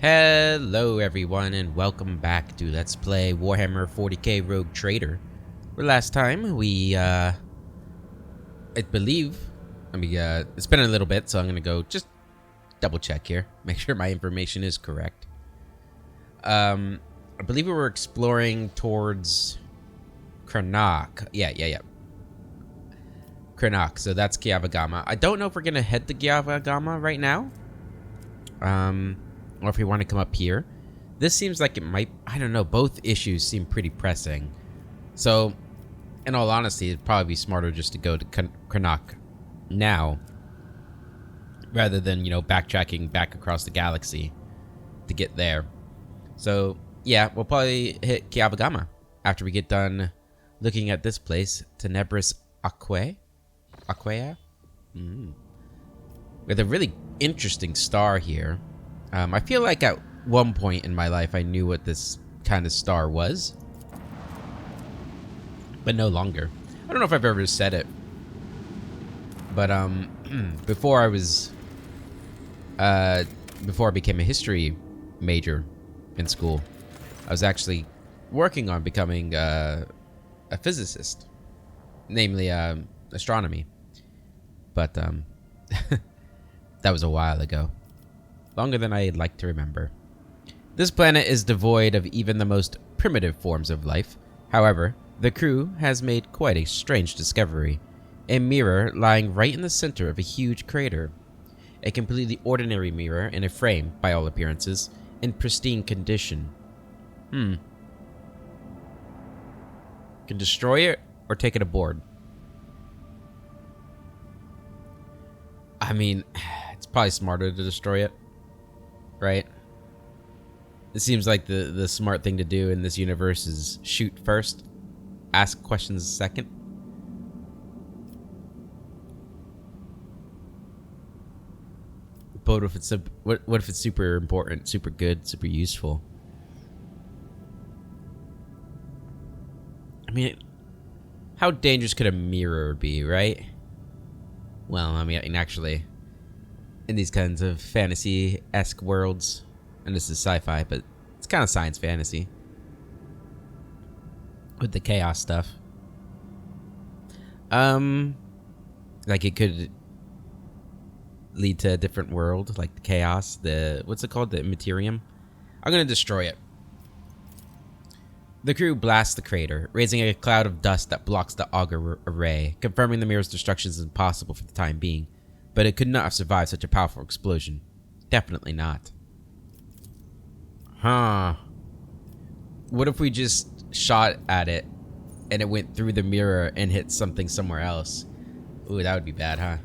Hello everyone and welcome back to Let's Play Warhammer 40k Rogue Trader. Where last time we, I believe, it's been a little bit, so I'm gonna go just double check here. Make sure my information is correct. I believe we were exploring towards Cranach. Yeah. Cranach, so that's Giavagama. I don't know if we're gonna head to Giavagama right now. Or if we want to come up here. This seems like it might, I don't know, both issues seem pretty pressing. So, in all honesty, it'd probably be smarter just to go to Cranach now, rather than, backtracking back across the galaxy to get there. So, yeah, we'll probably hit Giavagama after we get done looking at this place, Tenebris Aquae? With a really interesting star here. I feel like at one point in my life I knew what this kind of star was, but no longer. I don't know if I've ever said it, but before I became a history major in school, I was actually working on becoming a physicist, namely astronomy, but that was a while ago. Longer than I'd like to remember. This planet is devoid of even the most primitive forms of life. However, the crew has made quite a strange discovery. A mirror lying right in the center of a huge crater. A completely ordinary mirror in a frame, by all appearances, in pristine condition. Can destroy it or take it aboard. I mean, it's probably smarter to destroy it. Right? It seems like the smart thing to do in this universe is shoot first, ask questions second. But what if it's super important, super good, super useful? I mean, how dangerous could a mirror be, right? Well, I mean, actually, in these kinds of fantasy-esque worlds, and this is sci-fi, but it's kind of science fantasy with the chaos stuff. Like it could lead to a different world, like the chaos, what's it called, the Immaterium. I'm gonna destroy it. The crew blasts the crater, raising a cloud of dust that blocks the auger array, confirming the mirror's destruction is impossible for the time being. But it could not have survived such a powerful explosion. Definitely not. Huh. What if we just shot at it and it went through the mirror and hit something somewhere else? Ooh, that would be bad, huh?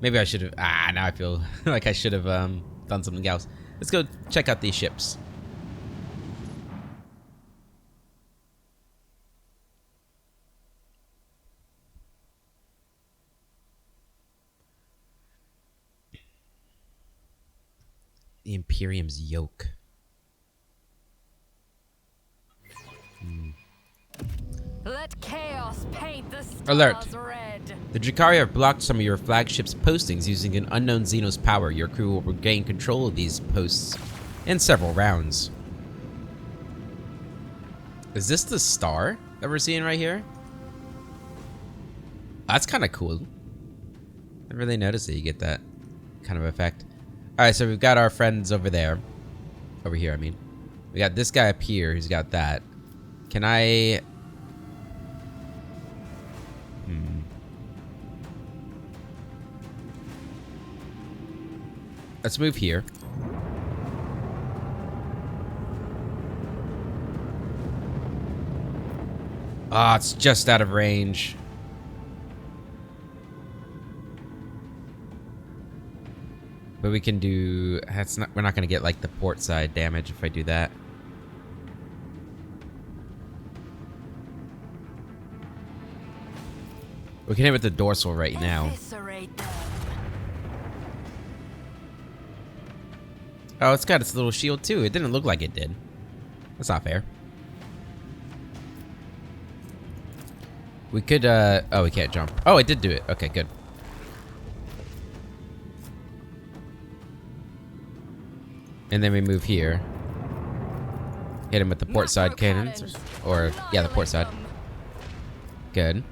Maybe I should have... now I feel like I should have done something else. Let's go check out these ships. The Imperium's yoke. Let chaos paint the stars Alert. red. The Drakari have blocked some of your flagship's postings using an unknown Xenos power. Your crew will regain control of these posts in several rounds. Is this the star that we're seeing right here? That's kind of cool. I really noticed that you get that kind of effect. Alright, so we've got our friends over there. Over here, I mean. We got this guy up here who's got that. Can I... Let's move here. Ah, it's just out of range. But we can do... we're not going to get, like, the port side damage if I do that. We can hit with the dorsal right now. Eviscerate them. Oh, it's got its little shield, too. It didn't look like it did. That's not fair. We could, oh, we can't jump. Oh, it did do it. Okay, good. And then we move here. Hit him with the port side cannons. Or, yeah, the port side. Good.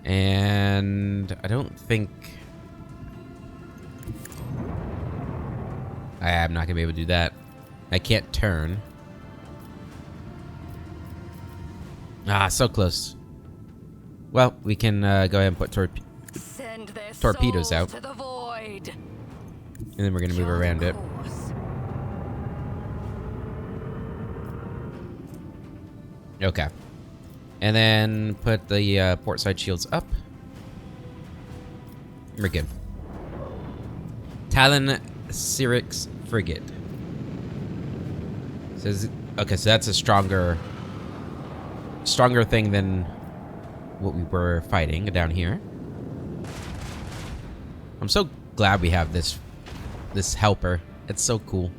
And I don't think... I am not going to be able to do that. I can't turn. Ah, so close. Well, we can go ahead and put torpedoes out. To the void. And then we're going to move around it. Okay. And then put the port side shields up. We're good. Talon Cyrix frigate. Says okay, so that's a stronger thing than what we were fighting down here. I'm so glad we have this helper. It's so cool.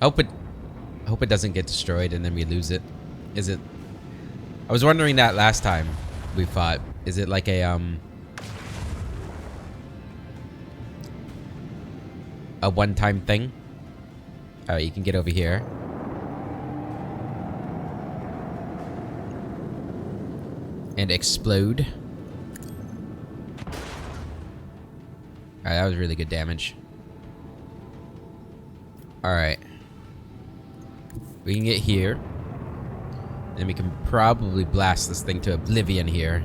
I hope it doesn't get destroyed and then we lose it. Is it? I was wondering that last time we fought. Is it like a one-time thing? Oh, you can get over here. And explode. Alright, that was really good damage. Alright. We can get here. And we can probably blast this thing to oblivion here.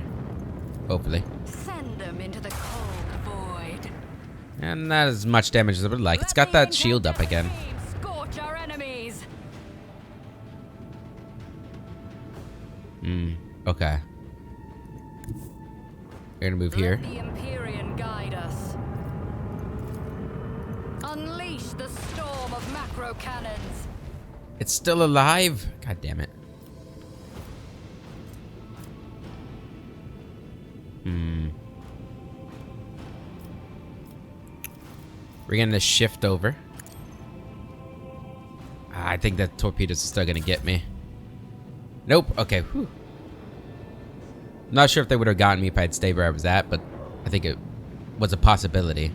Hopefully. Send them into the cold void. And not as much damage as I would like. It's got that shield up again. Scorch our enemies. Okay. We're gonna move here. Let the Empyrean guide us. Unleash the storm of macro cannons. It's still alive. God damn it. We're gonna shift over. I think that torpedoes are still gonna get me. Nope. Okay. Whew. Not sure if they would have gotten me if I'd stayed where I was at, but I think it was a possibility.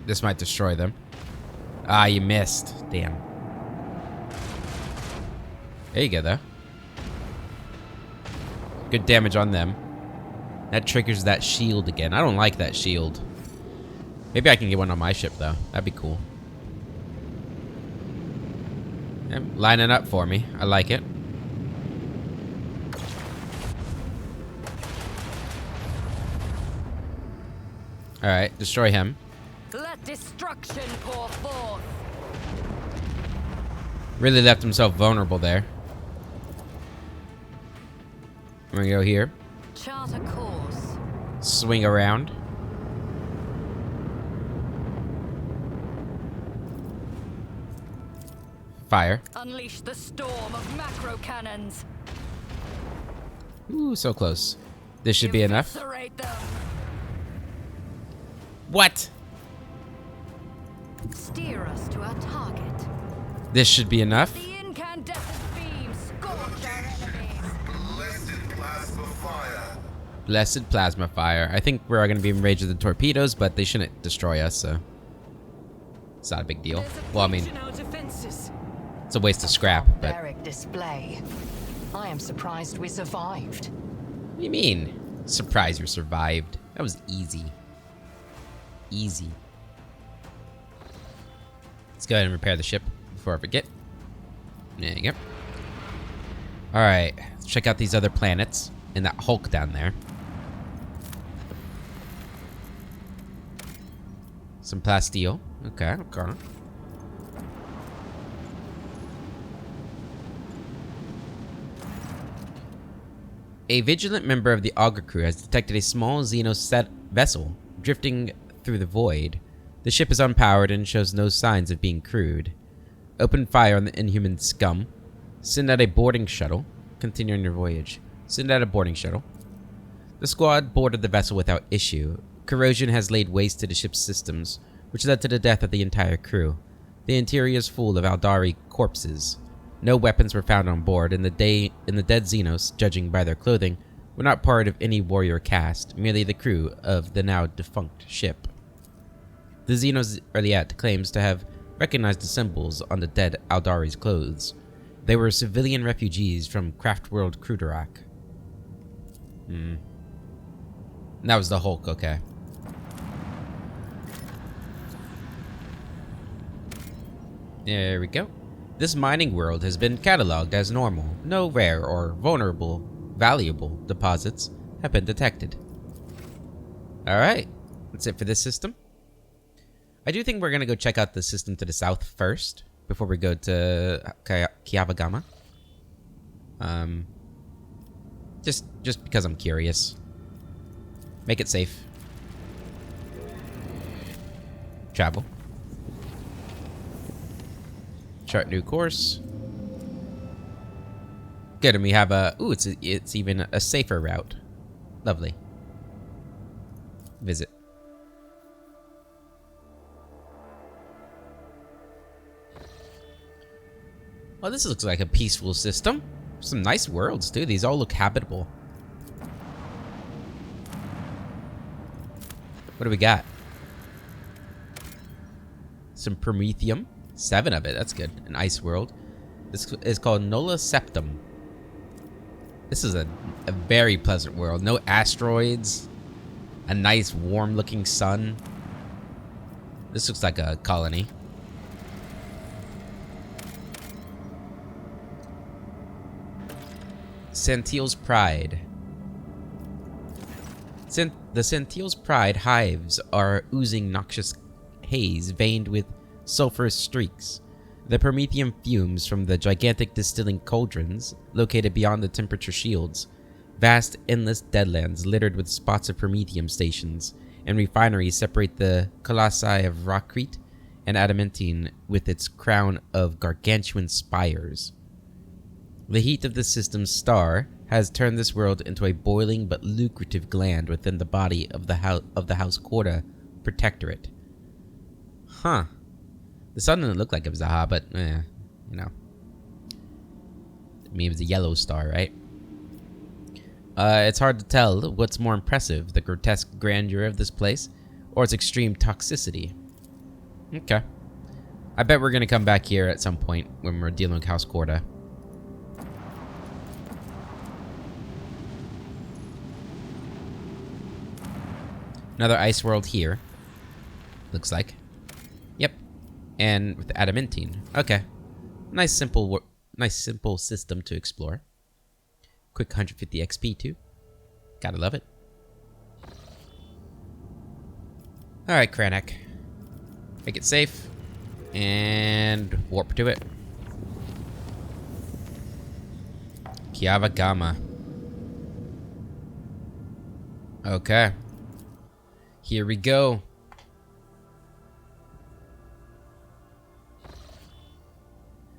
This might destroy them. Ah, you missed. Damn. There you go, though. Good damage on them. That triggers that shield again. I don't like that shield. Maybe I can get one on my ship, though. That'd be cool. Yeah, lining up for me. I like it. Alright, destroy him. Let destruction pour forth. Really left himself vulnerable there. We're gonna go here. Chart a course. Swing around. Fire. Unleash the storm of macro cannons. Ooh, so close. This should be enough. Eviscerate them. What? Steer us to our target. This should be enough. The incandescent beam scorch our enemies. Blessed plasma fire. Blessed plasma fire. I think we're going to be in range of the torpedoes, but they shouldn't destroy us, so it's not a big deal. Well, I mean, it's a waste of scrap, but... Barbaric display. I am surprised we survived. What do you mean? Surprised you survived. That was easy. Easy. Let's go ahead and repair the ship before I forget. There you go. Alright, let's check out these other planets and that Hulk down there. Some plasteel. Okay, okay. A vigilant member of the Augur crew has detected a small Xeno vessel drifting through the void. The ship is unpowered and shows no signs of being crewed. Open fire on the inhuman scum. Send out a boarding shuttle. Continue on your voyage. Send out a boarding shuttle. The squad boarded the vessel without issue. Corrosion has laid waste to the ship's systems, which led to the death of the entire crew. The interior is full of Aldari corpses. No weapons were found on board, and the dead Xenos, judging by their clothing, were not part of any warrior caste, merely the crew of the now defunct ship. The Xenos Earliet claims to have recognized the symbols on the dead Aldari's clothes. They were civilian refugees from Craftworld Cranach. That was the Hulk, okay. There we go. This mining world has been cataloged as normal. No rare or valuable deposits have been detected. Alright, that's it for this system. I do think we're going to go check out the system to the south first, before we go to Kiavagama. Just because I'm curious. Make it safe. Travel. Chart new course. Good, and we have a... Ooh, it's even a safer route. Lovely. Visit. Well, this looks like a peaceful system. Some nice worlds, too. These all look habitable. What do we got? Some Promethium. 7 of it. That's good. An ice world. This is called Nola Septum. This is a very pleasant world. No asteroids. A nice warm-looking sun. This looks like a colony. Santiel's Pride. The Santiel's Pride hives are oozing noxious haze veined with sulfurous streaks. The promethium fumes from the gigantic distilling cauldrons located beyond the temperature shields. Vast, endless deadlands littered with spots of promethium stations and refineries separate the colossi of rockcrete and adamantine with its crown of gargantuan spires. The heat of the system's star has turned this world into a boiling but lucrative gland within the body of the House Corda Protectorate. Huh. The sun didn't look like it was a hot, but you know. I mean, it was a yellow star, right? It's hard to tell what's more impressive, the grotesque grandeur of this place or its extreme toxicity. Okay. I bet we're going to come back here at some point when we're dealing with House Corda. Another ice world here. Looks like. Yep. And with adamantine. Okay. Nice simple system to explore. Quick 150 XP too. Gotta love it. Alright, Cranach. Make it safe. And warp to it. Kiavagama. Okay. Here we go.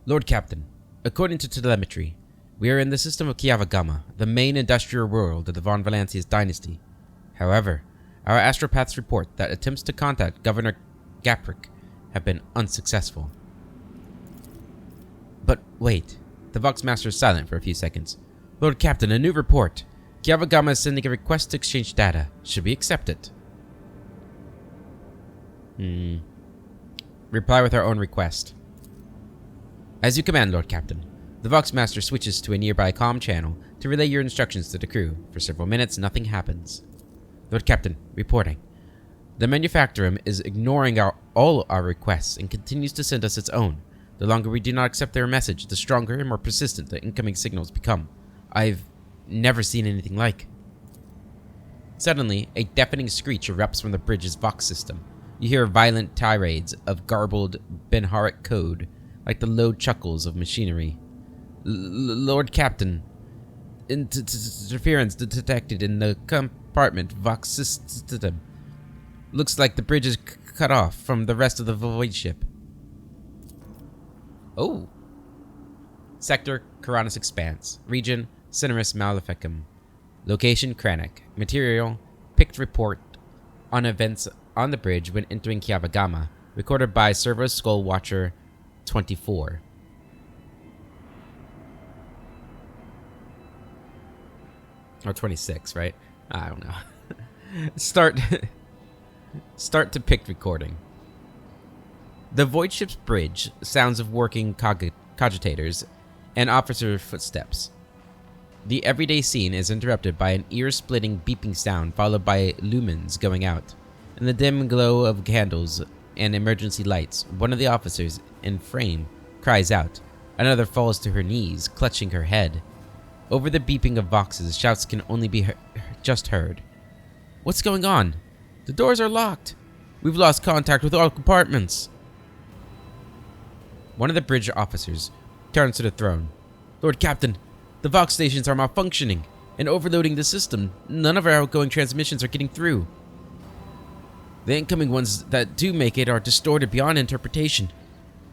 Lord Captain, according to telemetry, we are in the system of Kiavagama, the main industrial world of the Von Valancius dynasty. However, our astropaths report that attempts to contact Governor Gaprick have been unsuccessful. But wait, the Voxmaster is silent for a few seconds. Lord Captain, a new report. Kiavagama is sending a request to exchange data. Should we accept it? Reply with our own request. As you command, Lord Captain. The Voxmaster switches to a nearby comm channel to relay your instructions to the crew. For several minutes, nothing happens. Lord Captain, reporting. The Manufactorum is ignoring all our requests and continues to send us its own. The longer we do not accept their message, the stronger and more persistent the incoming signals become. I've never seen anything like. Suddenly, a deafening screech erupts from the bridge's Vox system. You hear violent tirades of garbled Benharic code, like the low chuckles of machinery. Lord Captain, interference detected in the compartment Vox system. Looks like the bridge is cut off from the rest of the void ship. Oh. Sector, Coronis Expanse. Region, Cineris Maleficum. Location, Cranach. Material, picked report on events on the bridge when entering Kiavagama. Recorded by Servo Skull Watcher 24. Or 26, right? I don't know. Start depict recording. The void ship's bridge, sounds of working cogitators, and officer footsteps. The everyday scene is interrupted by an ear-splitting beeping sound followed by lumens going out. In the dim glow of candles and emergency lights, one of the officers in frame cries out. Another falls to her knees, clutching her head. Over the beeping of voxes, shouts can only be just heard. What's going on? The doors are locked. We've lost contact with all compartments. One of the bridge officers turns to the throne. Lord Captain, the Vox stations are malfunctioning and overloading the system. None of our outgoing transmissions are getting through. The incoming ones that do make it are distorted beyond interpretation.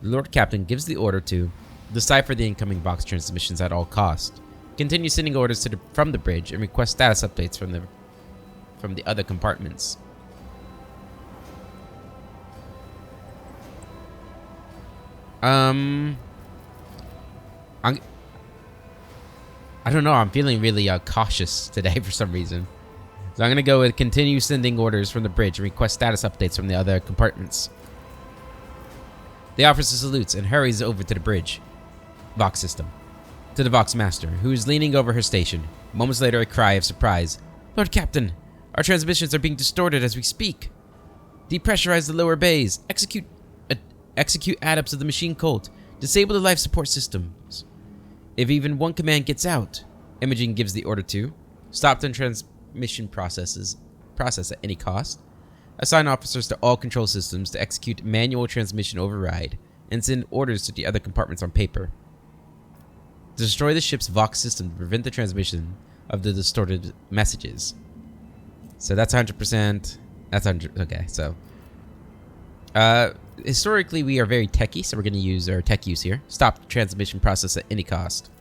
The Lord Captain gives the order to decipher the incoming Vox transmissions at all costs. Continue sending orders from the bridge and request status updates from the other compartments. I don't know. I'm feeling really cautious today for some reason. So I'm going to go with continue sending orders from the bridge and request status updates from the other compartments. The officer salutes and hurries over to the bridge. Vox system. To the Vox Master, who is leaning over her station. Moments later, a cry of surprise. Lord Captain, our transmissions are being distorted as we speak. Depressurize the lower bays. Execute adepts of the machine cult. Disable the life support systems. If even one command gets out, Imaging gives the order to stop the transmission process at any cost. Assign officers to all control systems to execute manual transmission override and send orders to the other compartments on paper. Destroy the ship's Vox system to prevent the transmission of the distorted messages. So that's 100%. That's 100. Okay, so historically we are very techy, so we're going to use our tech use here. Stop the transmission process at any cost.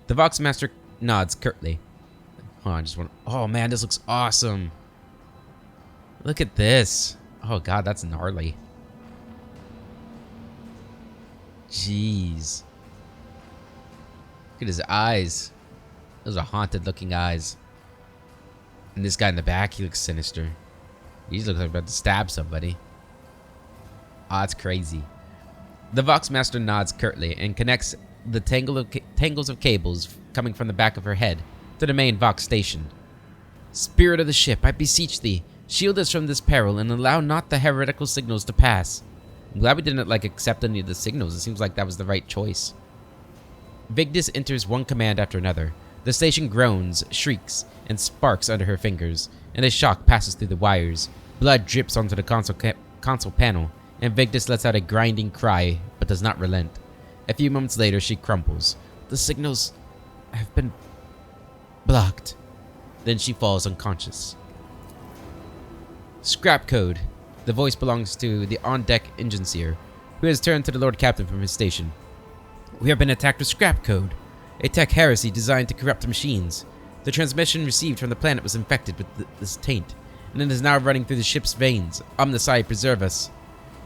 The Vox Master nods curtly. Hold on, oh man, this looks awesome. Look at this. Oh god, that's gnarly. Jeez. Look at his eyes. Those are haunted looking eyes. And this guy in the back, he looks sinister. He looks like he's about to stab somebody. Ah, it's crazy. The Vox Master nods curtly and connects the tangles of cables coming from the back of her head to the main Vox station. Spirit of the ship, I beseech thee, shield us from this peril and allow not the heretical signals to pass. I'm glad we didn't accept any of the signals. It seems like that was the right choice. Vigdis enters one command after another. The station groans, shrieks, and sparks under her fingers, and a shock passes through the wires. Blood drips onto the console panel, and Vigdis lets out a grinding cry, but does not relent. A few moments later, she crumples. The signals have been blocked. Then she falls unconscious. Scrap code. The voice belongs to the on-deck engine seer, who has turned to the Lord Captain from his station. We have been attacked with scrap code, a tech heresy designed to corrupt the machines. The transmission received from the planet was infected with this taint, and it is now running through the ship's veins. Omnisci, preserve us.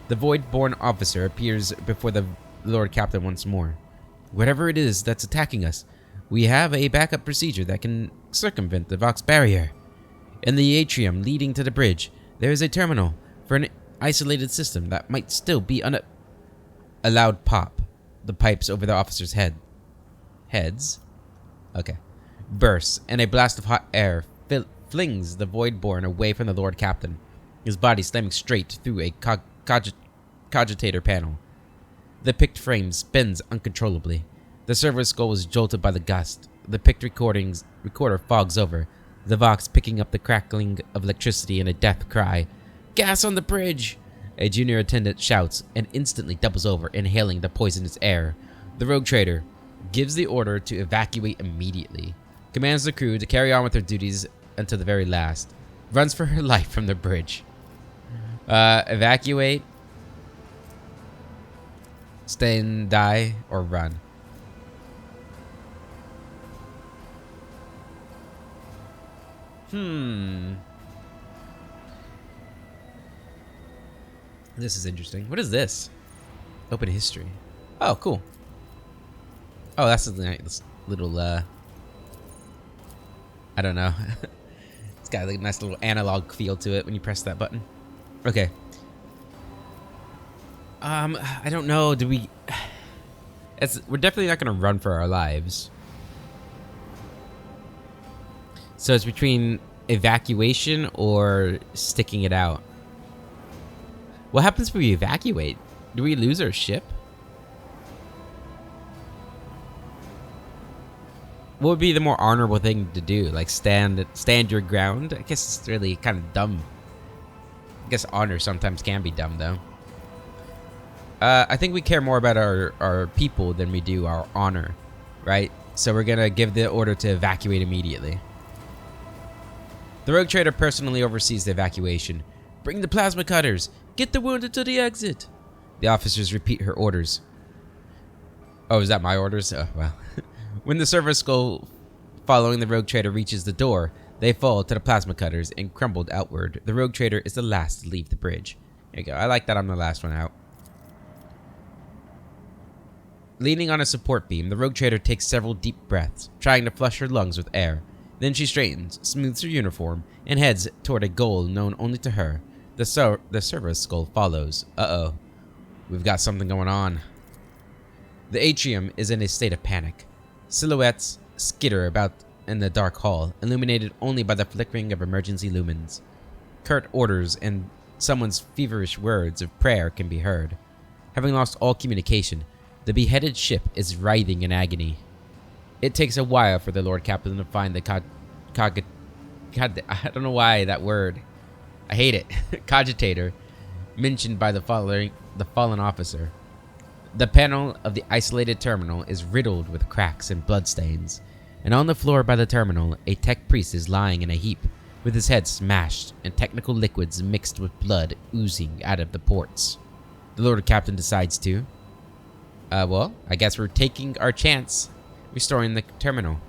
The void-born officer appears before the Lord Captain once more. Whatever it is that's attacking us, we have a backup procedure that can circumvent the Vox barrier. In the atrium leading to the bridge, there is a terminal for an isolated system that might still be a loud pop. The pipes over the officer's heads bursts, and a blast of hot air flings the Voidborn away from the Lord Captain, his body slamming straight through a cogitator panel. The picked frame spins uncontrollably. The server's skull is jolted by the gust. The picked recorder fogs over, the Vox picking up the crackling of electricity in a death cry. Gas on the bridge! A junior attendant shouts and instantly doubles over, inhaling the poisonous air. The rogue trader gives the order to evacuate immediately, commands the crew to carry on with their duties until the very last, runs for her life from the bridge. Evacuate, stay and die, or run. This is interesting. What is this? Open history. Oh, cool. Oh, that's a nice little I don't know. It's got like a nice little analog feel to it when you press that button. Okay. I don't know. Do we... We're definitely not going to run for our lives. So it's between evacuation or sticking it out. What happens if we evacuate? Do we lose our ship? What would be the more honorable thing to do? Like stand your ground? I guess it's really kind of dumb. I guess honor sometimes can be dumb though. I think we care more about our people than we do our honor, right? So we're gonna give the order to evacuate immediately. The rogue trader personally oversees the evacuation. Bring the plasma cutters! Get the wounded to the exit! The officers repeat her orders. Oh, is that my orders? Oh, well. When the server skull following the rogue trader reaches the door, they fall to the plasma cutters and crumbled outward. The rogue trader is the last to leave the bridge. There you go. I like that I'm the last one out. Leaning on a support beam, the rogue trader takes several deep breaths, trying to flush her lungs with air. Then she straightens, smooths her uniform, and heads toward a goal known only to her. The server skull follows. Uh-oh. We've got something going on. The atrium is in a state of panic. Silhouettes skitter about in the dark hall, illuminated only by the flickering of emergency lumens. Curt orders and someone's feverish words of prayer can be heard. Having lost all communication, the beheaded ship is writhing in agony. It takes a while for the Lord Captain to find the God, I don't know why that word. I hate it. Cogitator, mentioned by the fallen officer. The panel of the isolated terminal is riddled with cracks and bloodstains, and on the floor by the terminal, a tech priest is lying in a heap, with his head smashed and technical liquids mixed with blood oozing out of the ports. The Lord Captain decides to... well, I guess we're taking our chance restoring the terminal.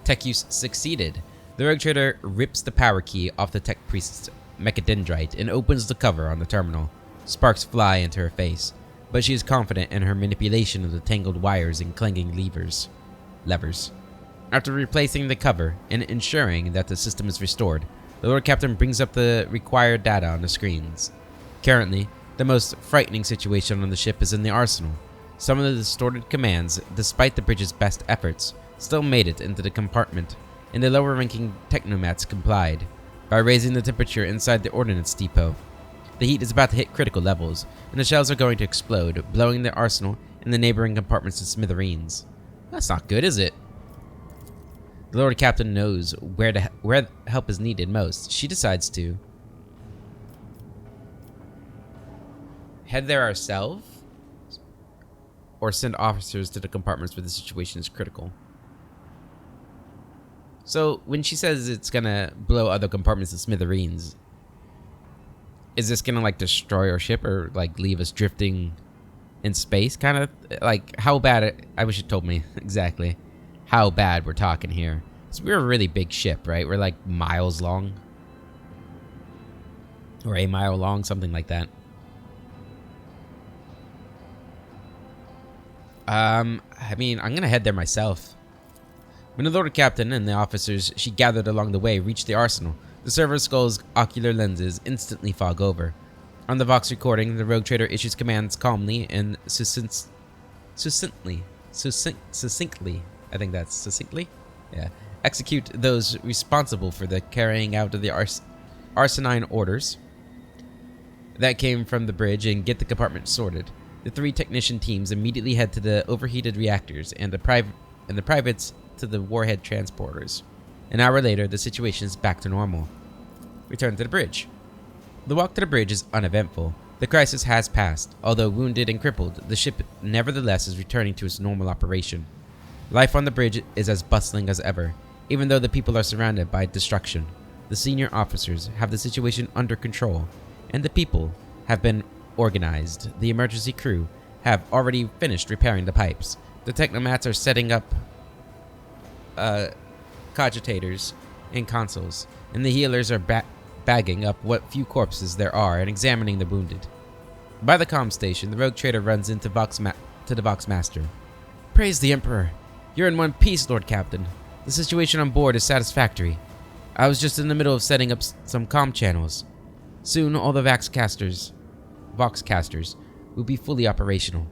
Tech use succeeded. The rogue trader rips the power key off the tech priest's mechadendrite and opens the cover on the terminal. Sparks fly into her face, but she is confident in her manipulation of the tangled wires and clanging levers. After replacing the cover and ensuring that the system is restored, the Lord Captain brings up the required data on the screens. Currently, the most frightening situation on the ship is in the arsenal. Some of the distorted commands, despite the bridge's best efforts, still made it into the compartment, and the lower-ranking technomats complied by raising the temperature inside the ordnance depot. The heat is about to hit critical levels, and the shells are going to explode, blowing the arsenal and the neighboring compartments to smithereens. That's not good, is it? The Lord Captain knows where help is needed most. She decides to head there ourselves, or send officers to the compartments where the situation is critical. So when she says it's gonna blow other compartments to smithereens, is this gonna like destroy our ship or like leave us drifting in space? Kind of like how bad? I wish it told me exactly how bad we're talking here. So we're a really big ship, right? We're like miles long, or a mile long, something like that. I mean, I'm gonna head there myself. When the Lord Captain and the officers she gathered along the way reach the arsenal, the server skull's ocular lenses instantly fog over. On the Vox recording, the rogue trader issues commands calmly and succinctly. I think that's succinctly? Yeah. Execute those responsible for the carrying out of the arsenine orders that came from the bridge and get the compartment sorted. The 3 technician teams immediately head to the overheated reactors and the privates to the warhead transporters. An hour later, the situation is back to normal. Return to the bridge. The walk to the bridge is uneventful. The crisis has passed. Although wounded and crippled, the ship nevertheless is returning to its normal operation. Life on the bridge is as bustling as ever, even though the people are surrounded by destruction. The senior officers have the situation under control, and the people have been organized. The emergency crew have already finished repairing the pipes. The technomats are setting up cogitators and consoles, and the healers are bagging up what few corpses there are and examining the wounded. By the comm station, the rogue trader runs into the Vox Master. Praise the Emperor. You're in one piece, Lord Captain. The situation on board is satisfactory. I was just in the middle of setting up some comm channels. Soon, all the Voxcasters will be fully operational.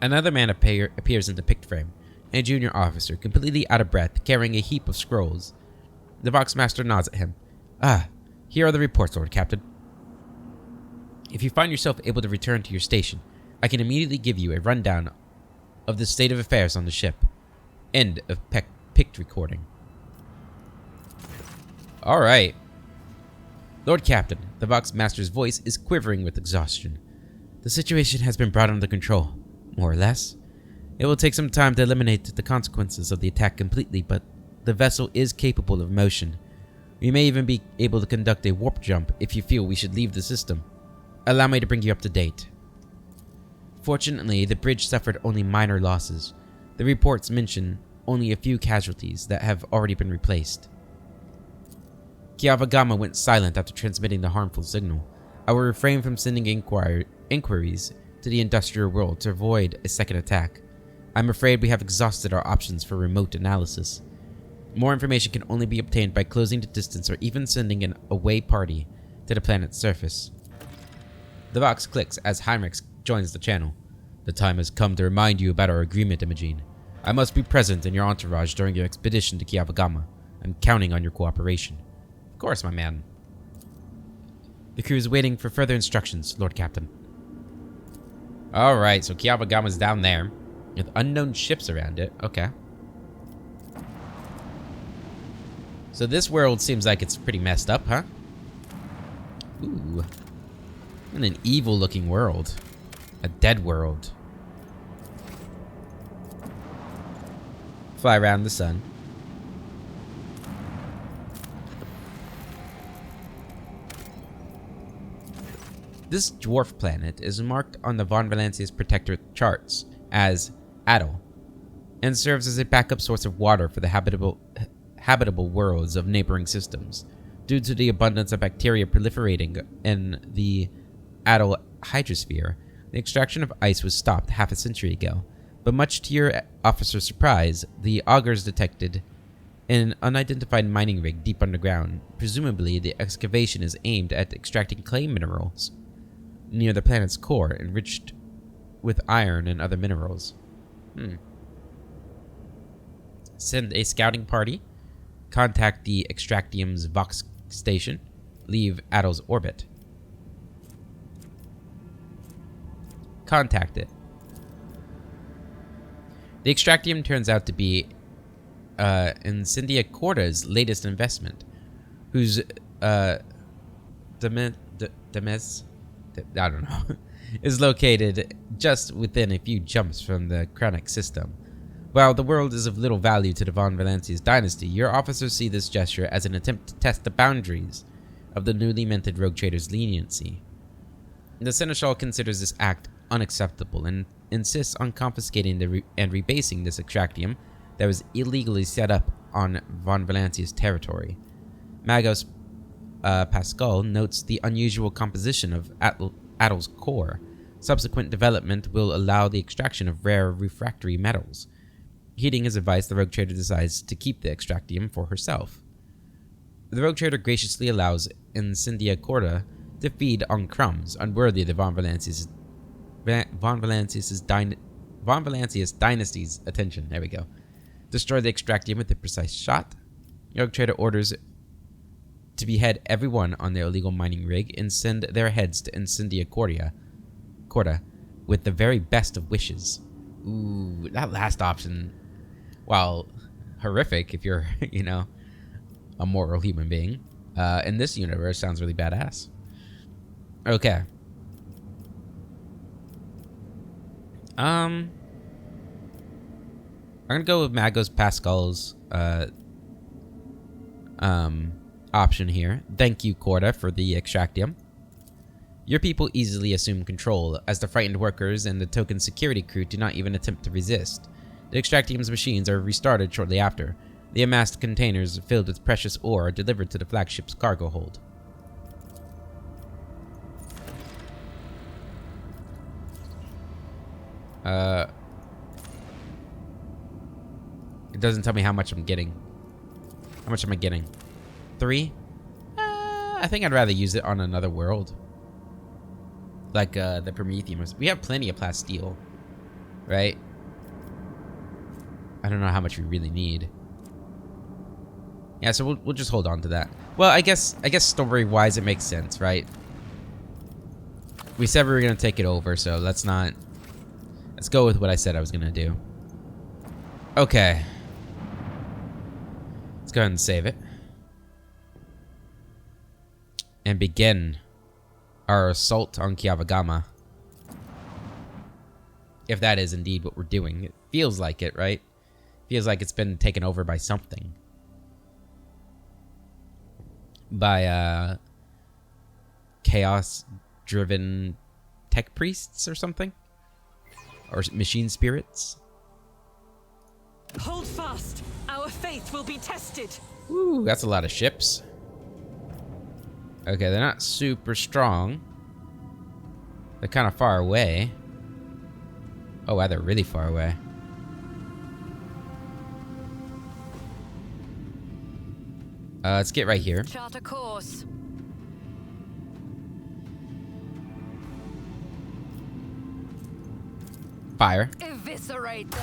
Another man appears in the pict frame, a junior officer, completely out of breath, carrying a heap of scrolls. The Voxmaster nods at him. Ah, here are the reports, Lord Captain. If you find yourself able to return to your station, I can immediately give you a rundown of the state of affairs on the ship. End of pict recording. Alright. Lord Captain, the Voxmaster's voice is quivering with exhaustion. The situation has been brought under control, more or less. It will take some time to eliminate the consequences of the attack completely, but the vessel is capable of motion. We may even be able to conduct a warp jump if you feel we should leave the system. Allow me to bring you up to date. Fortunately, the bridge suffered only minor losses. The reports mention only a few casualties that have already been replaced. Kiavagama went silent after transmitting the harmful signal. I will refrain from sending inquiries to the industrial world to avoid a second attack. I'm afraid we have exhausted our options for remote analysis. More information can only be obtained by closing the distance or even sending an away party to the planet's surface. The box clicks as Heinrich joins the channel. The time has come to remind you about our agreement, Imogene. I must be present in your entourage during your expedition to Kiavagama. I'm counting on your cooperation. Of course, my man. The crew is waiting for further instructions, Lord Captain. Alright, so Kiavagama's down there, with unknown ships around it. Okay. So this world seems like it's pretty messed up, huh? Ooh. And an evil-looking world. A dead world. Fly around the sun. This dwarf planet is marked on the Von Valancia's protector charts as Atoll, and serves as a backup source of water for the habitable worlds of neighboring systems. Due to the abundance of bacteria proliferating in the Atoll hydrosphere, the extraction of ice was stopped half a century ago, but much to your officer's surprise, the augurs detected an unidentified mining rig deep underground. Presumably, the excavation is aimed at extracting clay minerals near the planet's core, enriched with iron and other minerals. Send a scouting party. Contact the Extractium's Vox station. Leave Atoll's orbit. Contact it. The Extractium turns out to be Incendia Corda's latest investment, whose I don't know, is located just within a few jumps from the Cranach system. While the world is of little value to the Von Valancia's dynasty, your officers see this gesture as an attempt to test the boundaries of the newly minted rogue trader's leniency. The Seneschal considers this act unacceptable and insists on confiscating and rebasing this extractium that was illegally set up on Von Valancia's territory. Magos Pascal notes the unusual composition of Atoll's core. Subsequent development will allow the extraction of rare refractory metals. Heeding his advice, the rogue trader decides to keep the extractium for herself. The rogue trader graciously allows Incendia Corda to feed on crumbs unworthy of the Von Valancia's dynasty's attention. There we go. Destroy the extractium with a precise shot. Rogue trader orders to behead everyone on their illegal mining rig and send their heads to Incendia Corda with the very best of wishes. Ooh, that last option, while horrific if you're, a moral human being, in this universe sounds really badass. Okay. I'm gonna go with Magos Pascal's option here. Thank you, Corda, for the extractium. Your people easily assume control, as the frightened workers and the token security crew do not even attempt to resist. The extractium's machines are restarted shortly after. The amassed containers filled with precious ore are delivered to the flagship's cargo hold. doesn't tell me how much I'm getting. How much am I getting? 3? I think I'd rather use it on another world. Like the Prometheum. We have plenty of plasteel. Right? I don't know how much we really need. Yeah, so we'll just hold on to that. Well, I guess story-wise it makes sense, right? We said we were gonna take it over, so let's go with what I said I was gonna do. Okay. Let's go ahead and save it. And begin our assault on Kiavagama. If that is indeed what we're doing. It feels like it, right? Feels like it's been taken over by something. By chaos-driven tech priests or something? Or machine spirits? Hold fast. Our faith will be tested. Ooh, that's a lot of ships. Okay, they're not super strong. They're kind of far away. Oh, wow, they're really far away. Let's get right here. Chart a course. Fire. Eviscerate them.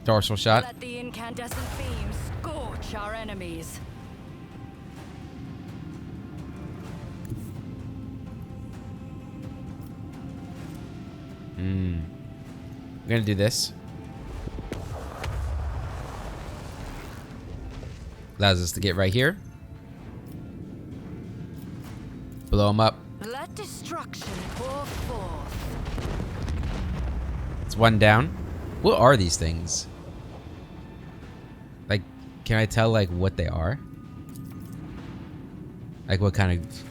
Dorsal shot. Let the incandescent beam scorch our enemies. I'm gonna do this. Allows us to get right here. Blow them up. Let destruction pour forth. It's one down. What are these things? Like, can I tell, like, what they are? Like, what kind of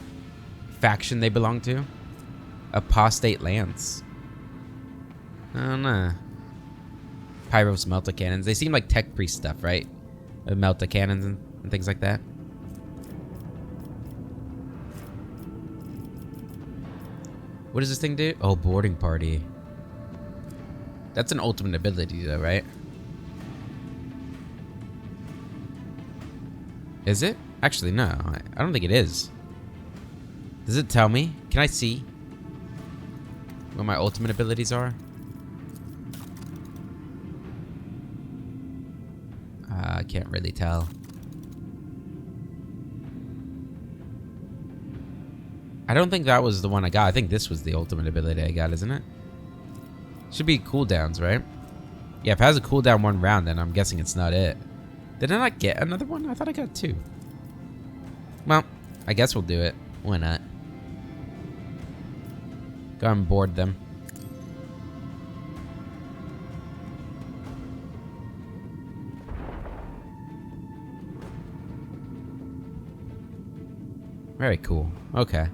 faction they belong to? Apostate Lance. I don't know. Pyros Melta Cannons. They seem like tech priest stuff, right? Melta Cannons and things like that. What does this thing do? Oh, boarding party. That's an ultimate ability, though, right? Is it? Actually, no. I don't think it is. Does it tell me? Can I see what my ultimate abilities are? I can't really tell. I don't think that was the one I got. I think this was the ultimate ability I got, isn't it? Should be cooldowns, right? Yeah, if it has a cooldown 1 round, then I'm guessing it's not it. Did I not get another one? I thought I got 2. Well, I guess we'll do it. Why not? Go and board them. Very cool. Okay.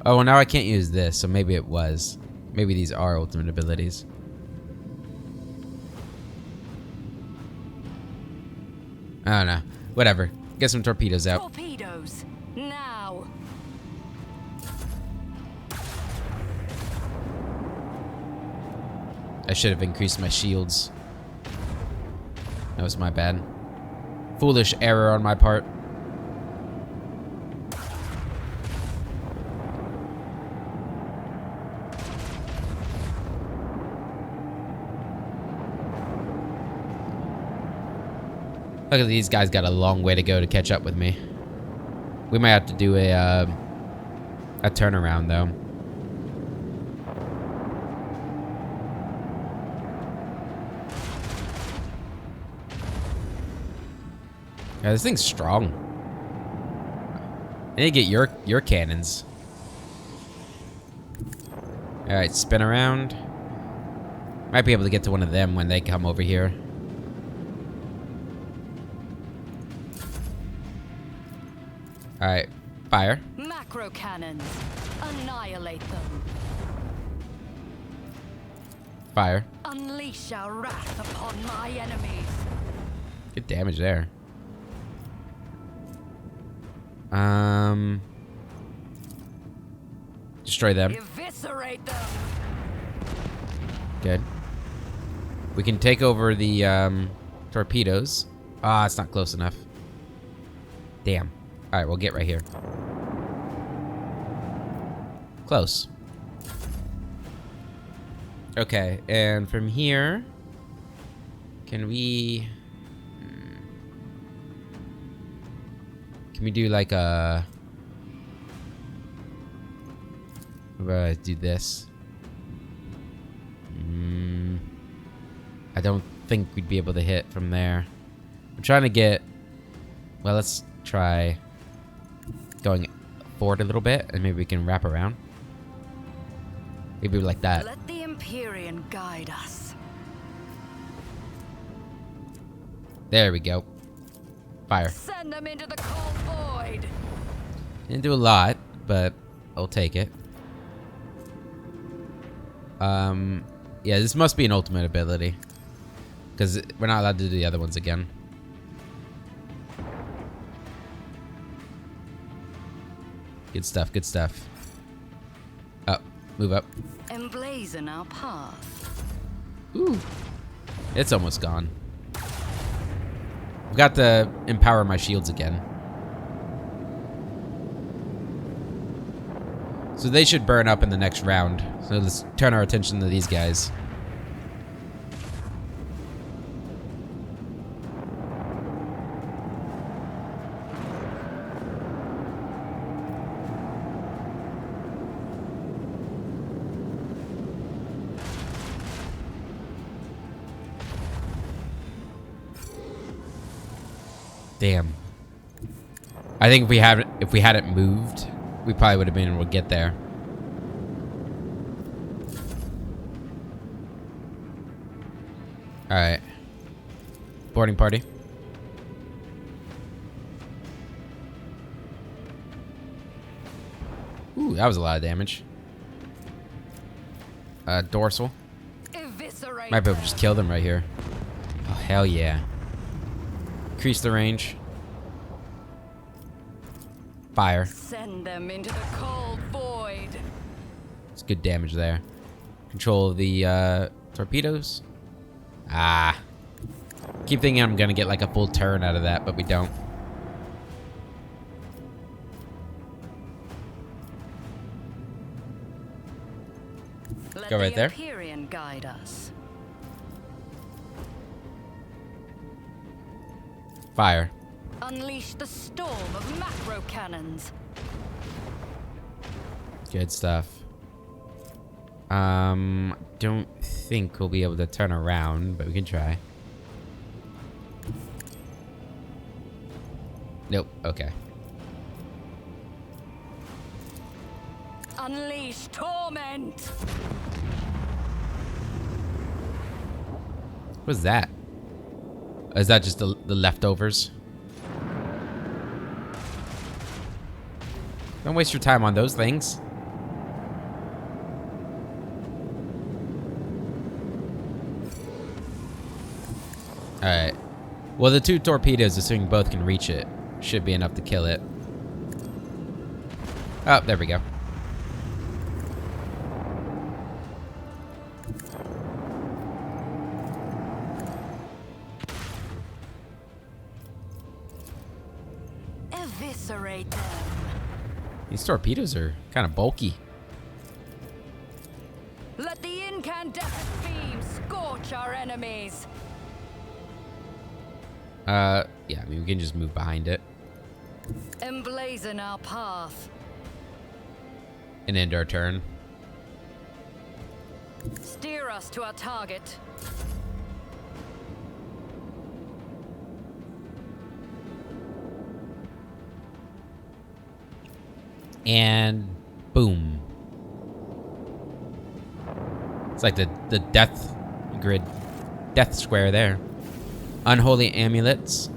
Oh, well, now I can't use this, so maybe it was. Maybe these are ultimate abilities. I don't know. Whatever. Get some torpedoes out. Torpedoes. Now. I should have increased my shields. That was my bad. Foolish error on my part. Look at these guys, got a long way to go to catch up with me. We might have to do a turnaround though. Yeah, this thing's strong. I need to get your cannons. All right, spin around. Might be able to get to one of them when they come over here. Alright, fire. Macro cannons. Annihilate them. Fire. Unleash our wrath upon my enemies. Good damage there. Destroy them. Eviscerate them. Good. We can take over the torpedoes. Ah, it's not close enough. Damn. All right, we'll get right here. Close. Okay, and from here, can we do like a... How about I do this? I don't think we'd be able to hit from there. I'm trying to get... Well, let's try going forward a little bit, and maybe we can wrap around. Maybe like that. Let the Empyrean guide us. There we go. Fire. Send them into the cold void. Didn't do a lot, but I'll take it. Yeah, this must be an ultimate ability. Because we're not allowed to do the other ones again. Good stuff, good stuff. Up, move up. Emblazon our path. Ooh. It's almost gone. I've got to empower my shields again. So they should burn up in the next round. So let's turn our attention to these guys. Damn. I think if we hadn't moved, we probably would have been able to get there. All right. Boarding party. Ooh, that was a lot of damage. Dorsal. Eviscerate Might be able to just kill them right here. Oh, hell yeah. Increase the range. Fire. Send them into the cold void. It's good damage there. Control the torpedoes. Ah. Keep thinking I'm gonna get like a full turn out of that, but we don't. Let Go right the there. Empyrean guide us. Fire. Unleash the storm of macro cannons. Good stuff. Don't think we'll be able to turn around, but we can try. Nope. Okay. Unleash torment. What's that? Is that just the leftovers? Don't waste your time on those things. Alright. Well, the two torpedoes, assuming both can reach it, should be enough to kill it. Oh, there we go. Eviscerate them. These torpedoes are kind of bulky. Let the incandescent beam scorch our enemies. Yeah, I mean, we can just move behind it Emblazon our path. and end our turn. Steer us to our target. And boom. It's like the death grid, death square there. Unholy amulets.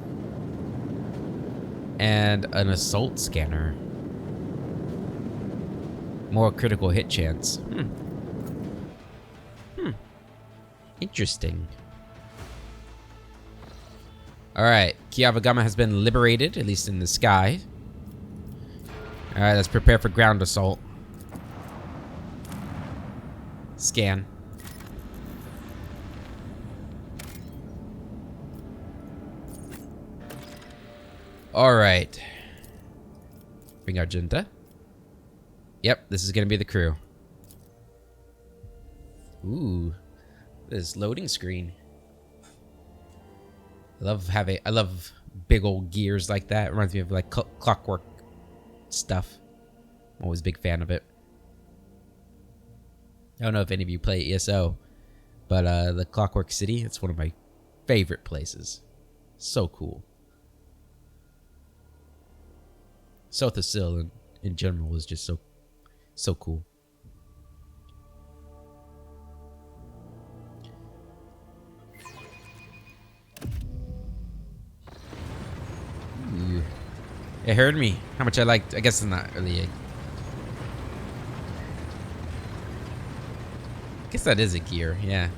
And an assault scanner. More critical hit chance. Interesting. Alright, Kiavagama has been liberated, at least in the sky. Alright, let's prepare for ground assault. Scan. Alright. Bring our junta. Yep, this is gonna be the crew. Ooh. This loading screen. I love big old gears like that. It reminds me of like clockwork stuff. I'm always a big fan of it. I don't know if any of you play ESO, but the Clockwork City, it's one of my favorite places. So cool. South of Sil in general is just so cool. Ooh. It heard me. How much I liked. I guess it's not really. I guess that is a gear. Yeah.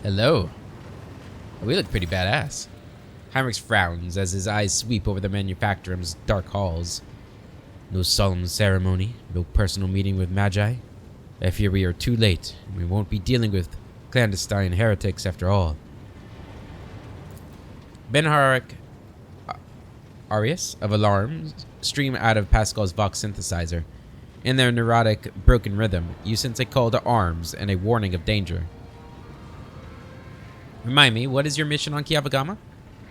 Hello. We look pretty badass. Heinrich frowns as his eyes sweep over the manufacturum's dark halls. No solemn ceremony, no personal meeting with Magi. I fear we are too late, and we won't be dealing with clandestine heretics after all. Benharik Arius of alarms stream out of Pascal's Vox synthesizer. In their neurotic, broken rhythm, you sense a call to arms and a warning of danger. Remind me, what is your mission on Kiabagama?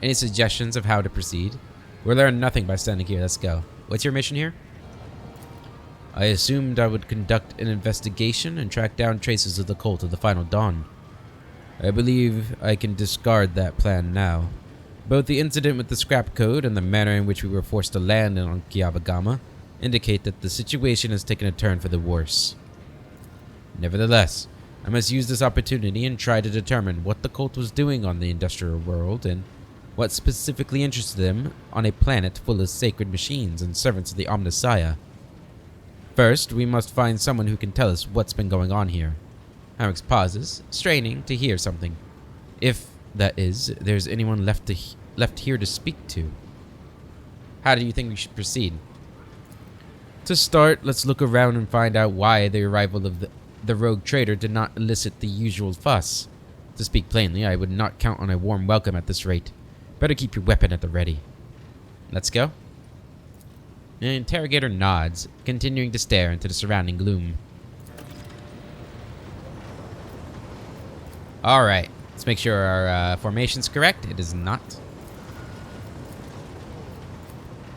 Any suggestions of how to proceed? We'll learn nothing by standing here. Let's go. What's your mission here? I assumed I would conduct an investigation and track down traces of the cult of the Final Dawn. I believe I can discard that plan now. Both the incident with the scrap code and the manner in which we were forced to land on Kiabagama indicate that the situation has taken a turn for the worse. Nevertheless, I must use this opportunity and try to determine what the cult was doing on the industrial world and what specifically interested them on a planet full of sacred machines and servants of the Omnissiah. First, we must find someone who can tell us what's been going on here. Heinrich pauses, straining to hear something. If, that is, there's anyone left here to speak to. How do you think we should proceed? To start, let's look around and find out why the arrival of the rogue trader did not elicit the usual fuss. To speak plainly, I would not count on a warm welcome at this rate. Better keep your weapon at the ready. Let's go. The interrogator nods, continuing to stare into the surrounding gloom. Alright, let's make sure our formation's correct. It is not.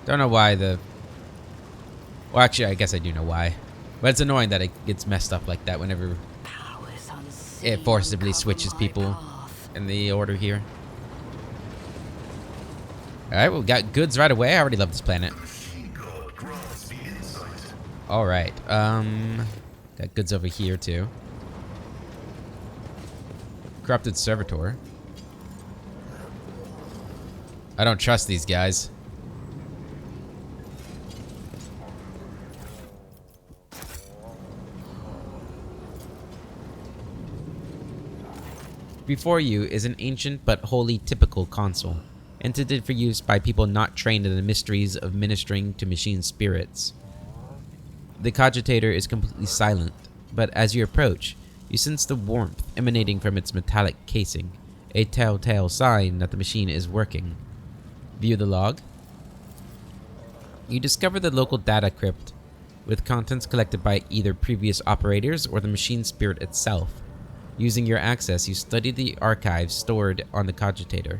Don't know why the... Well, actually, I guess I do know why. But it's annoying that it gets messed up like that whenever it forcibly switches people in the order here. Alright, we got goods right away. I already love this planet. Alright, got goods over here too. Corrupted servitor. I don't trust these guys. Before you is an ancient but wholly typical console, intended for use by people not trained in the mysteries of ministering to machine spirits. The cogitator is completely silent, but as you approach, you sense the warmth emanating from its metallic casing, a telltale sign that the machine is working. View the log. You discover the local data crypt, with contents collected by either previous operators or the machine spirit itself. Using your access, you study the archives stored on the cogitator.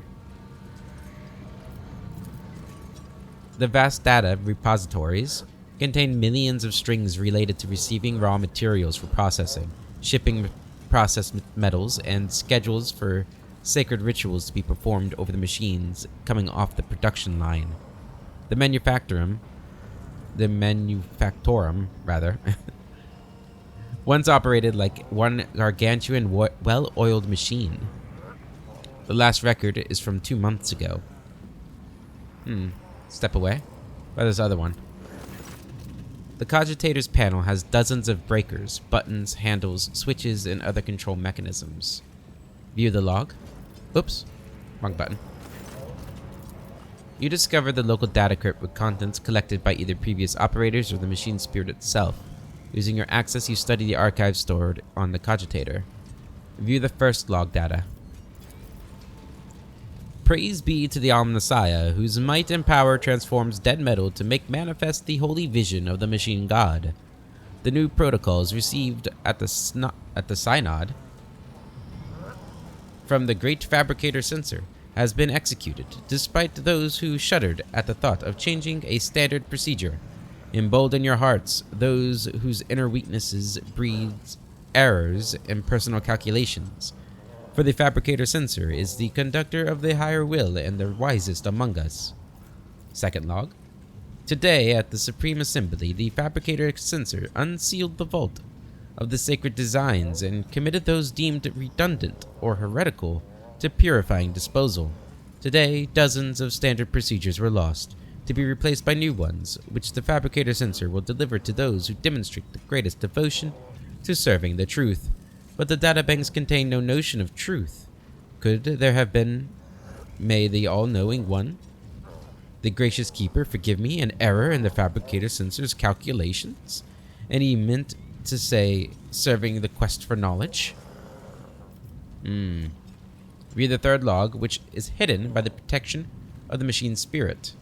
The vast data repositories contain millions of strings related to receiving raw materials for processing, shipping processed metals, and schedules for sacred rituals to be performed over the machines coming off the production line. The manufactorum, once operated like one gargantuan, well-oiled machine. The last record is from 2 months ago. Step away. Where's this other one? The cogitator's panel has dozens of breakers, buttons, handles, switches, and other control mechanisms. View the log. Oops. Wrong button. You discover the local data crypt with contents collected by either previous operators or the machine spirit itself. Using your access, you study the archives stored on the cogitator. View the first log data. Praise be to the Omnissiah, whose might and power transforms dead metal to make manifest the holy vision of the machine god. The new protocols received at the synod from the great fabricator censor has been executed, despite those who shuddered at the thought of changing a standard procedure. Embolden your hearts, those whose inner weaknesses breeds errors in personal calculations. For the fabricator censor is the conductor of the higher will and the wisest among us. Second log. Today, at the Supreme Assembly, the fabricator censor unsealed the vault of the sacred designs and committed those deemed redundant or heretical to purifying disposal. Today, dozens of standard procedures were lost, to be replaced by new ones, which the fabricator censor will deliver to those who demonstrate the greatest devotion to serving the truth. But the databanks contain no notion of truth. Could there have been, may the all-knowing one, the gracious keeper, forgive me, an error in the fabricator censor's calculations? And he meant to say, serving the quest for knowledge? Read the third log, which is hidden by the protection of the machine spirit.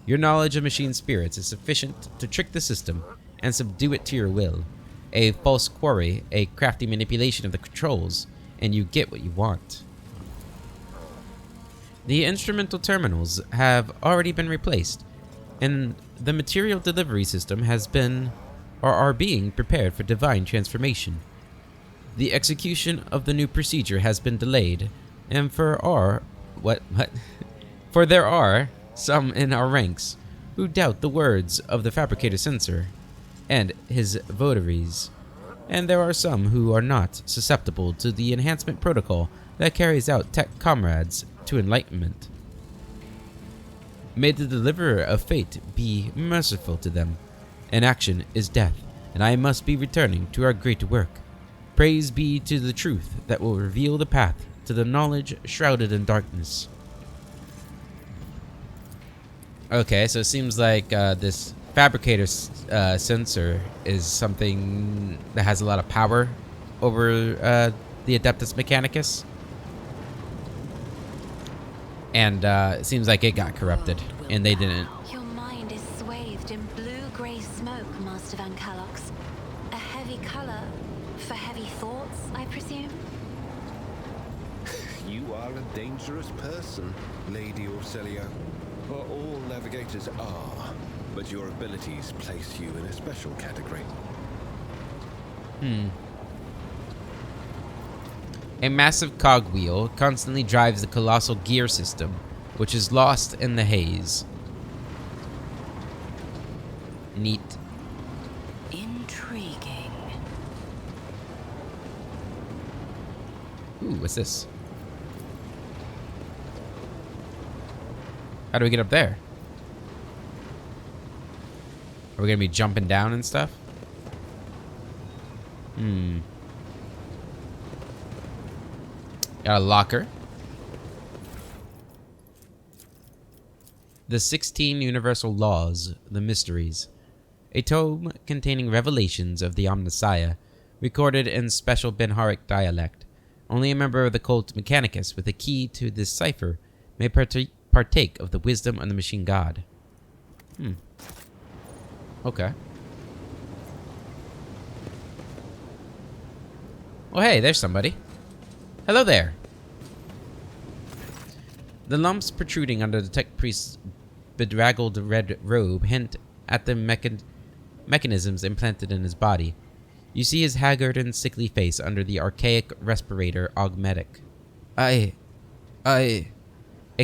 Your knowledge of machine spirits is sufficient to trick the system and subdue it to your will. A false quarry, a crafty manipulation of the controls, and you get what you want. The instrumental terminals have already been replaced, and the material delivery system has been, or are being prepared for divine transformation. The execution of the new procedure has been delayed, and for there are some in our ranks who doubt the words of the fabricator censor and his votaries, and there are some who are not susceptible to the enhancement protocol that carries out tech comrades to enlightenment. May the deliverer of fate be merciful to them. An action is death, and I must be returning to our great work. Praise be to the truth that will reveal the path to the knowledge shrouded in darkness. Okay, so it seems like this fabricator sensor is something that has a lot of power over the Adeptus Mechanicus. And it seems like it got corrupted, and they didn't. Your mind is swathed in blue-grey smoke, Master Van Calox. A heavy color for heavy thoughts, I presume? You are a dangerous person, Lady Orcelia. Or all navigators are, but your abilities place you in a special category. A massive cogwheel constantly drives the colossal gear system, which is lost in the haze. Neat. Intriguing. Ooh, what's this? How do we get up there? Are we gonna be jumping down and stuff? Got a locker. The 16 Universal Laws, the Mysteries. A tome containing revelations of the Omnissiah, recorded in special Benharic dialect. Only a member of the cult Mechanicus with a key to this cipher may partake of the wisdom of the machine god. Okay. Well, hey, there's somebody. Hello there. The lumps protruding under the tech priest's bedraggled red robe hint at the mechanisms implanted in his body. You see his haggard and sickly face under the archaic respirator augmetic. A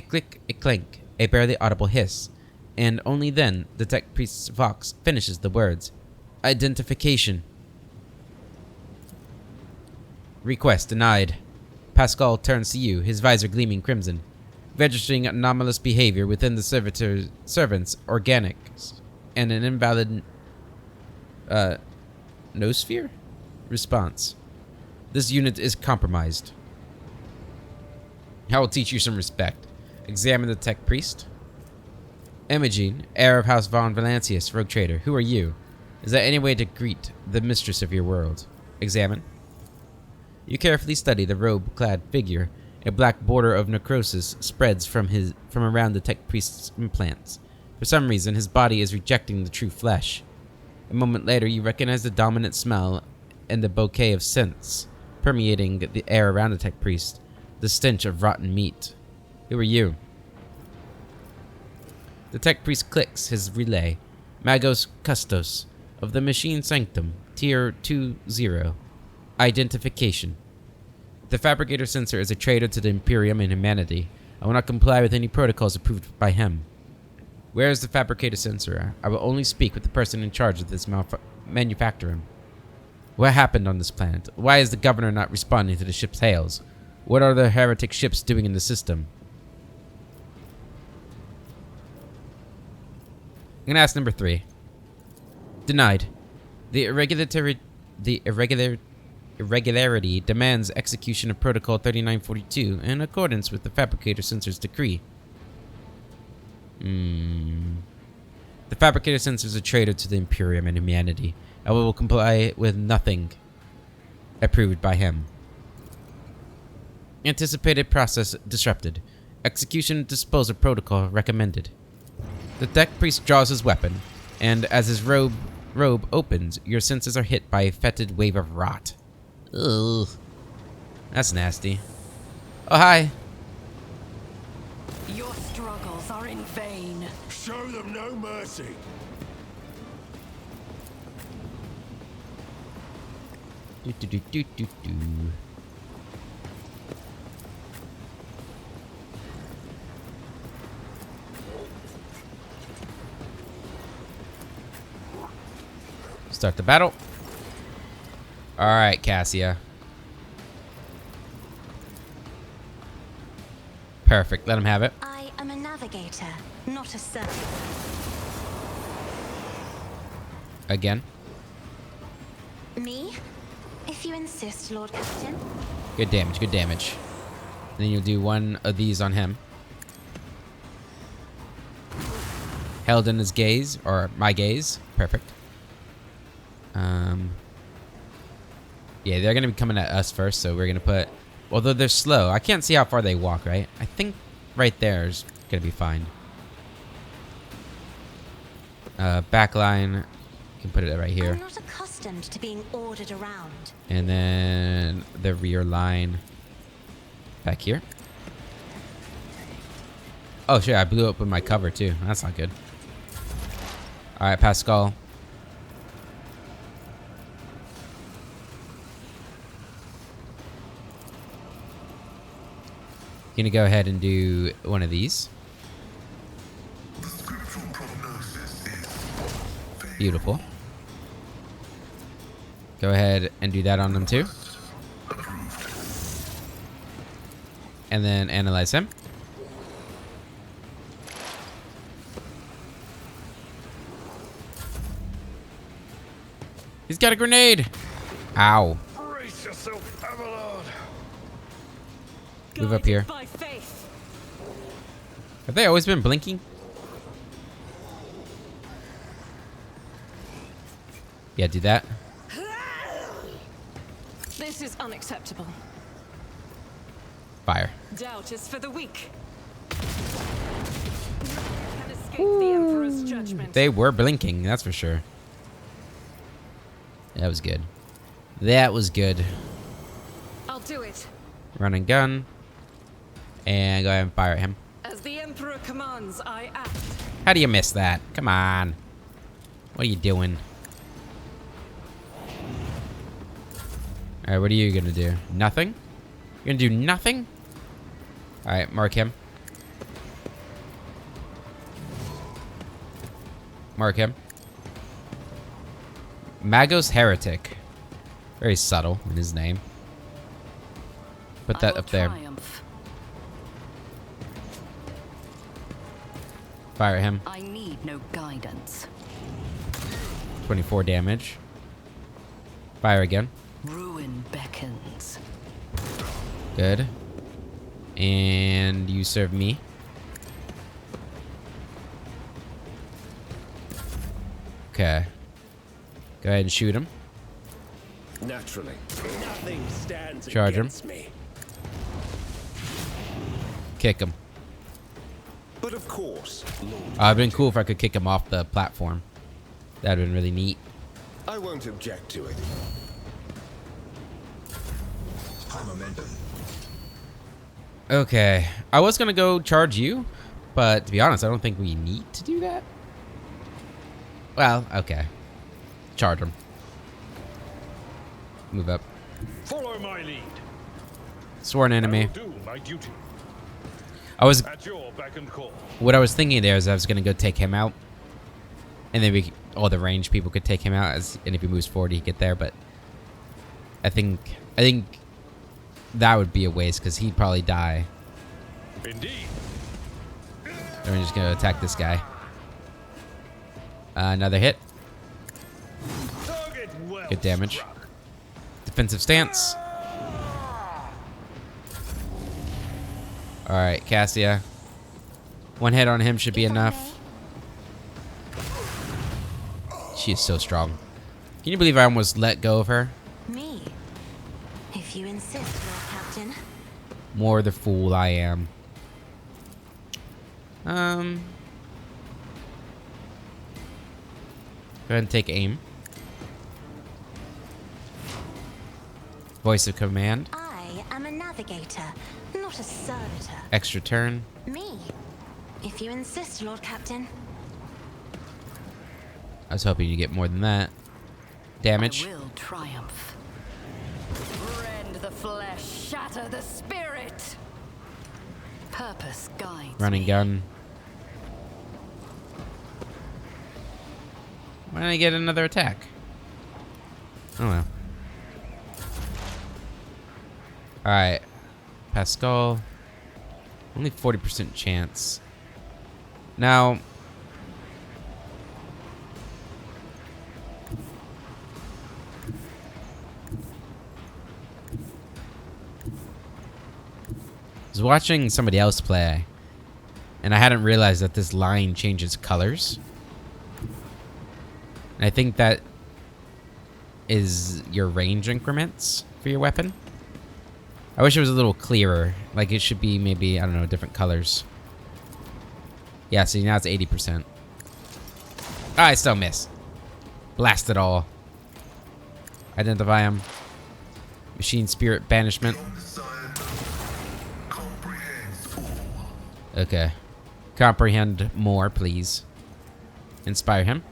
click, a clink, a barely audible hiss, and only then the tech priest's vox finishes the words. Identification. Request denied. Pascal turns to you, his visor gleaming crimson, registering anomalous behavior within the servant's organics and an invalid noosphere? Response. This unit is compromised. I will teach you some respect. Examine the tech priest. Imogene, heir of House Von Valancius, rogue trader. Who are you? Is there any way to greet the mistress of your world? Examine. You carefully study the robe-clad figure A black border of necrosis spreads from around the tech priest's implants. For some reason, his body is rejecting the true flesh. A moment later, you recognize the dominant smell and the bouquet of scents permeating the air around the tech priest, the stench of rotten meat. Who are you? The tech priest clicks his relay. Magos Custos of the Machine Sanctum, Tier 20. Identification. The fabricator sensor is a traitor to the Imperium and humanity. I will not comply with any protocols approved by him. Where is the fabricator sensor? I will only speak with the person in charge of this manufacturing. What happened on this planet? Why is the governor not responding to the ship's hails? What are the heretic ships doing in the system? I'm gonna ask number 3. Denied. The irregularity demands execution of Protocol 3942 in accordance with the fabricator sensor's decree. The fabricator sensor is a traitor to the Imperium and humanity. I will comply with nothing approved by him. Anticipated process disrupted. Execution disposal protocol recommended. The tech priest draws his weapon, and as his robe opens, your senses are hit by a fetid wave of rot. Ugh. That's nasty. Oh, hi. Your struggles are in vain. Show them no mercy. Do, do, do, do, do, do. Start the battle. All right, Cassia. Perfect. Let him have it. I am a navigator, not a servant. Again. Me? If you insist, Lord Captain. Good damage. Good damage. Then you'll do one of these on him. Held in his gaze, or my gaze. Perfect. Yeah, they're gonna be coming at us first, so we're gonna put. Although they're slow, I can't see how far they walk. Right? I think right there is gonna be fine. Backline, you can put it right here. I'm not accustomed to being ordered around. And then the rear line back here. Oh shit, I blew up with my cover too. That's not good. Alright, Pascal. Gonna go ahead and do one of these. The scriptural prognosis is Beautiful. Go ahead and do that on them too. And then analyze him. He's got a grenade. Ow. Brace yourself, Avalon. Move up here. By faith. Have they always been blinking? Yeah, do that. This is unacceptable. Fire. Doubt is for the weak. Can escape the Emperor's judgment. They were blinking, that's for sure. That was good. That was good. I'll do it. Run and gun. And go ahead and fire at him. As the Emperor commands, I act. How do you miss that? Come on. What are you doing? Alright, what are you gonna do? Nothing? You're gonna do nothing? Alright, mark him. Mark him. Magos Heretic. Very subtle in his name. Put that up there. Triumph. Fire at him. I need no guidance. 24 damage. Fire again. Ruin beckons. Good. And you serve me. Okay. Go ahead and shoot him. Naturally, nothing stands Charge him. against me. Kick him. But of course, Lord. It'd been cool if I could kick him off the platform. That'd been really neat. I won't object to it. High momentum. Okay. I was gonna go charge you, but to be honest, I don't think we need to do that. Well, okay. Charge him. Move up. Follow my lead. Sworn enemy. I will do my duty. I was At your beck and call. What I was thinking there is I was gonna go take him out, and then all the ranged people could take him out, and if he moves forward, he'd get there. But I think that would be a waste because he'd probably die. Indeed. And we're just gonna attack this guy. Another hit. Target well Good damage. struck. Defensive stance. All right, Cassia. One hit on him should be enough. She is so strong. Can you believe I almost let go of her? Me? If you insist, Lord Captain. More the fool I am. Go ahead and take aim. Voice of command. I am a navigator, not a servitor. Extra turn. Me? If you insist, Lord Captain. I was hoping you'd get more than that. Damage. I will triumph. Rend the flesh, shatter the spirit. Purpose guides Running me. gun. Why didn't I get another attack? Oh well. Alright. Pascal. Only 40% chance. Now. I was watching somebody else play, and I hadn't realized that this line changes colors. And I think that is your range increments for your weapon. I wish it was a little clearer. Like it should be maybe, I don't know, different colors. Yeah, see now it's 80%. I still miss. Blast it all. Identify him. Machine spirit banishment. Okay. Comprehend more, please. Inspire him.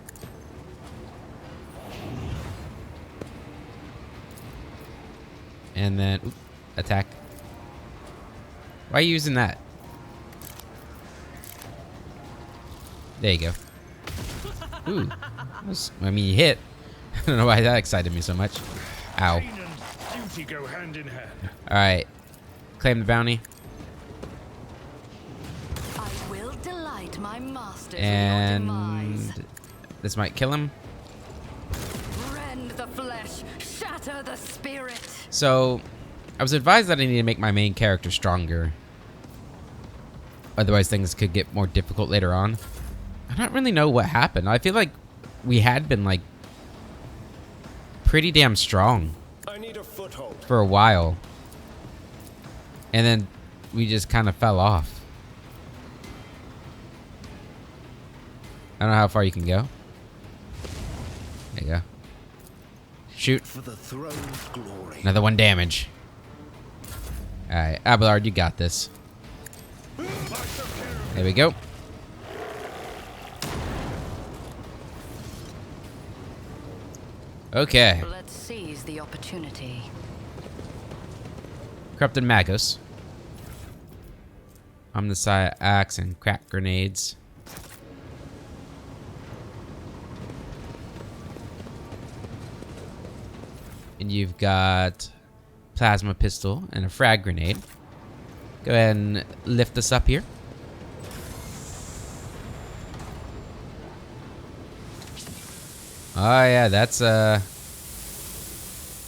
And then, attack. Why are you using that? There you go. Ooh. I mean, you hit. I don't know why that excited me so much. Ow. Pain and duty go hand in hand. Alright. Claim the bounty. I will delight my masters in And your demise. this might kill him. Rend the flesh, shatter the spirit. So, I was advised that I need to make my main character stronger. Otherwise, things could get more difficult later on. I don't really know what happened. I feel like we had been, like, pretty damn strong I need a foothold. for a while. And then we just kind of fell off. I don't know how far you can go. There you go. Shoot. For the throne's glory. Another one damage. Alright, Abelard, you got this. There we go. Okay. Let's seize the opportunity. Corrupted Magos. Omnicide axe and crack grenades. And you've got plasma pistol and a frag grenade. Go ahead and lift this up here. Oh yeah, that's that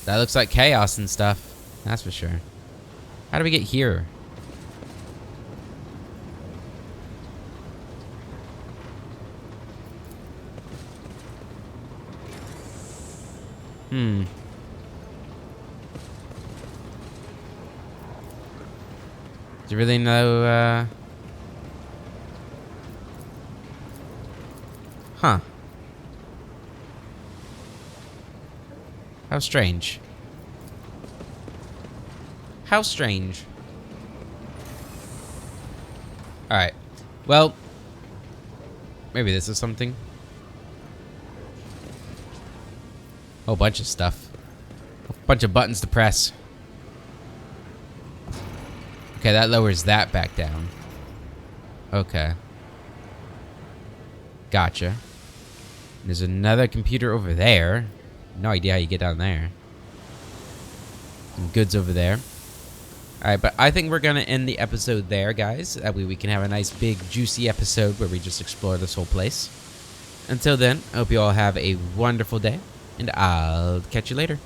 looks like chaos and stuff. That's for sure. How do we get here? Hmm. Is there really no, Huh. How strange. How strange. Alright. Well, maybe this is something. Whole bunch of stuff. A bunch of buttons to press. Okay, that lowers that back down. Okay. Gotcha. There's another computer over there. No idea how you get down there. Some goods over there. Alright, but I think we're going to end the episode there, guys. That way we can have a nice, big, juicy episode where we just explore this whole place. Until then, I hope you all have a wonderful day, and I'll catch you later.